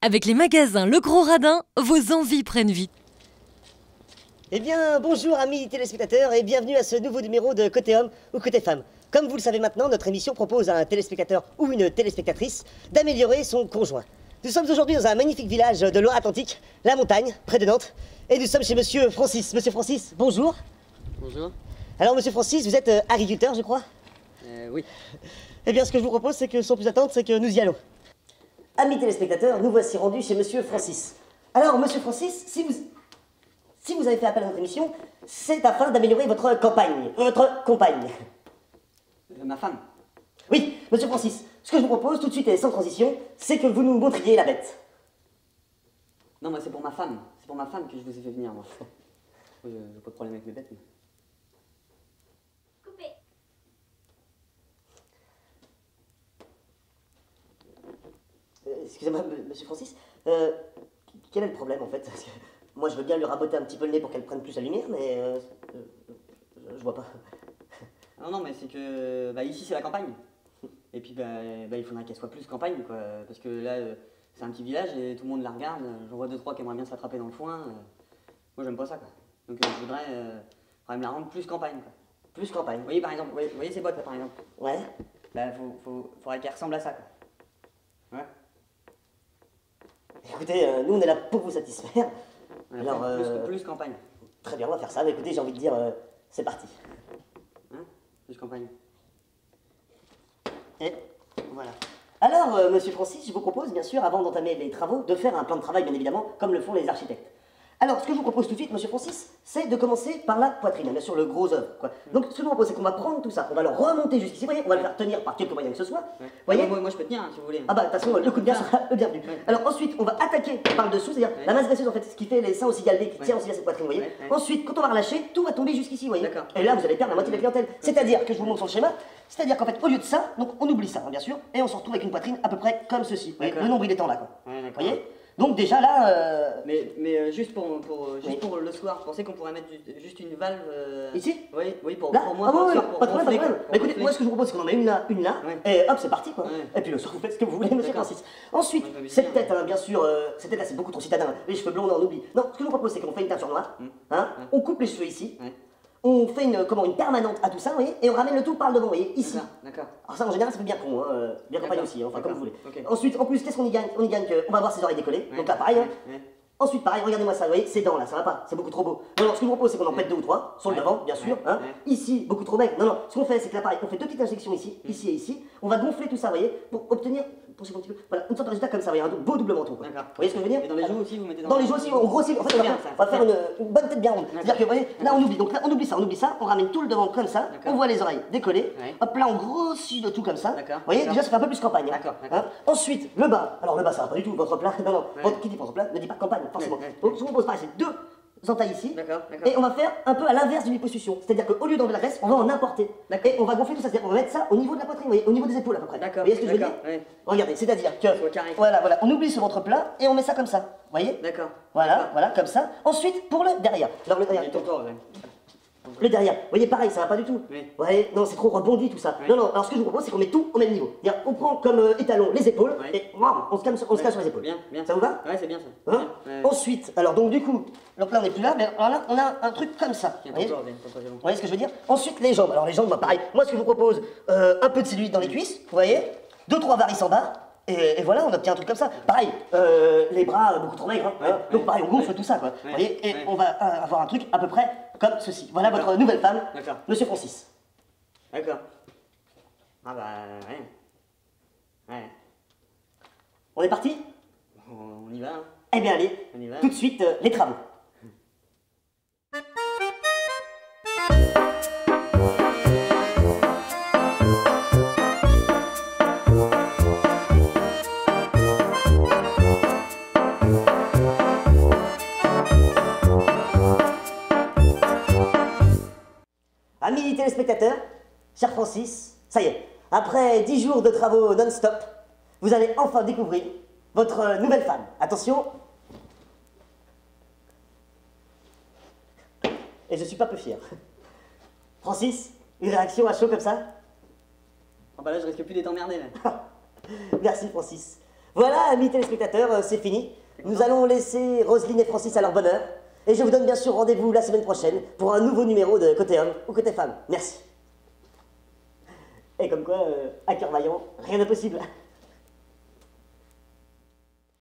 Avec les magasins Le Gros Radin, vos envies prennent vie. Eh bien, bonjour amis téléspectateurs et bienvenue à ce nouveau numéro de Côté Homme ou Côté Femme. Comme vous le savez maintenant, notre émission propose à un téléspectateur ou une téléspectatrice d'améliorer son conjoint. Nous sommes aujourd'hui dans un magnifique village de Loire-Atlantique, la montagne, près de Nantes, et nous sommes chez Monsieur Francis. Monsieur Francis, bonjour. Bonjour. Alors Monsieur Francis, vous êtes agriculteur, je crois? Oui. Eh bien, ce que je vous propose, c'est que sans plus attendre, c'est que nous y allons. Amis téléspectateurs, nous voici rendus chez Monsieur Francis. Alors, Monsieur Francis, si vous avez fait appel à notre émission, c'est afin d'améliorer votre compagne. Ma femme. Oui, Monsieur Francis, ce que je vous propose tout de suite et sans transition, c'est que vous nous montriez la bête. Non, moi c'est pour ma femme. C'est pour ma femme que je vous ai fait venir, moi. J'ai pas de problème avec mes bêtes. Mais... Coupé. Excusez-moi, Monsieur Francis, quel est le problème en fait? Parce que moi je veux bien lui raboter un petit peu le nez pour qu'elle prenne plus la lumière, mais je vois pas. Non, mais c'est que ici c'est la campagne. Et puis il faudrait qu'elle soit plus campagne, quoi. Parce que là c'est un petit village et tout le monde la regarde. J'en vois 2-3 qui aimeraient bien se rattraper dans le foin. Moi j'aime pas ça, quoi. Donc je voudrais me la rendre plus campagne, quoi. Plus campagne. Vous voyez par exemple, vous voyez ces bottes là par exemple. Ouais. Faudrait qu'elle ressemble à ça, quoi. Ouais. Écoutez, nous on est là pour vous satisfaire. Alors, plus campagne. Très bien, on va faire ça. Mais écoutez, j'ai envie de dire, c'est parti. Hein? Plus campagne. Et voilà. Alors, Monsieur Francis, je vous propose, bien sûr, avant d'entamer les travaux, de faire un plan de travail, bien évidemment, comme le font les architectes. Alors, ce que je vous propose tout de suite, Monsieur Francis, c'est de commencer par la poitrine, bien sûr, le gros œuvre, quoi. Donc, ce que je vous propose, c'est qu'on va prendre tout ça, on va le remonter jusqu'ici, vous voyez, on va le faire tenir par quelque moyen que ce soit, Ouais. voyez. Moi je peux tenir, hein, si vous voulez. Ah bah, de toute façon, le coup de bière sera le bienvenu. Ouais. Alors, ensuite, on va attaquer par le dessous, c'est-à-dire la masse graisseuse, en fait, ce qui fait les seins aussi galbés, qui tient aussi à cette poitrine, vous voyez. Ouais. Ensuite, quand on va relâcher, tout va tomber jusqu'ici, vous voyez. D'accord. Et là, vous allez perdre la moitié de la clientèle. C'est-à-dire que je vous montre sur le schéma, c'est-à-dire qu'en fait, au lieu de ça, donc on oublie ça, hein, bien sûr, et on se retrouve avec une poitrine à peu près comme ceci. Vous voyez, le nombril étant là, quoi. Ouais, Vous d'accord. voyez. Donc déjà là, Mais juste pour Oui. pour le soir, je pensais qu'on pourrait mettre juste une valve. Ici Oui, pour là, moi. ah ouais, pour- ouais, pour pas de problème, pas de gonfler, problème. pour Bah, écoutez, gonfler. moi ce que je vous propose, c'est qu'on en met une là, Ouais. et hop, c'est parti quoi. Ouais. Et puis le soir, vous faites ce que vous voulez, Monsieur D'accord. Francis. Ensuite, Ouais, bah, cette bien. tête, hein, bien sûr, cette tête là, c'est beaucoup trop citadin. Les cheveux blonds, on en oublie. Non, ce que je vous propose, c'est qu'on fait une teinture noire, hein, on coupe les cheveux ici, Ouais. on fait une permanente à tout ça, vous voyez, et on ramène le tout par le devant, vous voyez, ici. D'accord. Alors ça, en général, ça fait bien con, hein, bien campagne D'accord. aussi, hein, enfin comme vous voulez. Ok. Ensuite, en plus, qu'est-ce qu'on y gagne? On y gagne que, on va avoir ses oreilles décollées, Ouais. donc là, pareil, hein. Ouais. Ensuite, pareil, regardez-moi ça, vous voyez, ces dents là, ça va pas, c'est beaucoup trop beau. Non, non, ce que je vous propose, c'est qu'on en pète 2 ou 3, sur le Ouais. devant, bien sûr, Ouais. hein. Ouais. Ici, beaucoup trop maigre. Non, non, ce qu'on fait, c'est que là, pareil, on fait 2 petites injections ici, ici et ici. On va gonfler tout ça, vous voyez, pour obtenir, poussez un petit peu, voilà, une sorte de résultat comme ça, vous voyez, un beau double menton, quoi. D'accord. Vous voyez ce que je veux dire? Et dans les joues aussi, vous mettez Dans les joues aussi, on grossit, en fait, C'est bien, ça, on va c'est faire bien. une bonne tête bien ronde. C'est-à-dire que, vous voyez, là, on oublie, donc là, on oublie ça, on ramène tout le devant comme ça, D'accord. on voit les oreilles décollées, Ouais. hop là, on grossit le tout comme ça. D'accord. Vous voyez, D'accord. déjà, ça fait un peu plus campagne. Hein. D'accord, d'accord. Ensuite, le bas. Alors, le bas, ça va pas du tout, votre plat, non, non, Ouais. qui dit votre plat ne dit pas campagne, forcément. Ouais, ouais. Donc, ce qu'on propose, pareil, c'est 2 entailles ici. D'accord, d'accord. Et on va faire un peu à l'inverse d'une liposuction. C'est-à-dire qu'au lieu d'enlever la graisse, on va en importer. Et on va gonfler tout ça. C'est-à-dire qu'on va mettre ça au niveau de la poitrine, vous voyez, au niveau des épaules à peu près. D'accord. Vous voyez ce que je veux dire? D'accord, ouais. Regardez, c'est-à-dire que. Soit carré. Voilà, on oublie ce ventre plat et on met ça comme ça. Vous voyez? D'accord. Voilà, voilà, comme ça. Ensuite, pour le derrière. Alors, le derrière, Il est encore, ouais. le derrière, vous voyez, pareil, ça va pas du tout. Oui. Vous voyez, non, c'est trop rebondi tout ça. Oui. Non, non, alors ce que je vous propose, c'est qu'on met tout au même niveau. C'est-à-dire, on prend comme étalon les épaules Oui. et on se calme sur les épaules. Bien, bien. Ça vous va? Ouais, c'est bien ça. Hein? Bien. Ouais. Ensuite, alors donc du coup, donc là on n'est plus là, mais alors là on a un truc comme ça. Tiens, Vous voyez? encore, c'est bon. Vous voyez ce que je veux dire? Ensuite les jambes. Alors les jambes, bah, pareil. Moi ce que je vous propose, un peu de cellulite dans les cuisses, vous voyez? 2-3 varices en bas. Et voilà, on obtient un truc comme ça. Pareil, les bras beaucoup trop maigres. Hein, Ouais, donc ouais, pareil, on gonfle ouais. tout ça, quoi. Ouais, Vous voyez? Et ouais. on va avoir un truc à peu près comme ceci. Voilà D'accord. votre nouvelle femme, D'accord. Monsieur Francis. D'accord. Ah bah, ouais. Ouais. On est parti? On y va, hein. Eh bien allez, On y va. tout de suite les travaux. Amis téléspectateurs, cher Francis, ça y est, après 10 jours de travaux non-stop, vous allez enfin découvrir votre nouvelle femme. Attention. Et je suis pas peu fier. Francis, une réaction à chaud comme ça? Ah bah là, je risque plus d'être emmerdé là. Merci Francis. Voilà, amis téléspectateurs, c'est fini. Nous allons laisser Roselyne et Francis à leur bonheur. Et je vous donne bien sûr rendez-vous la semaine prochaine pour un nouveau numéro de Côté Homme ou Côté Femme. Merci. Et comme quoi, à cœur vaillant, rien n'est possible.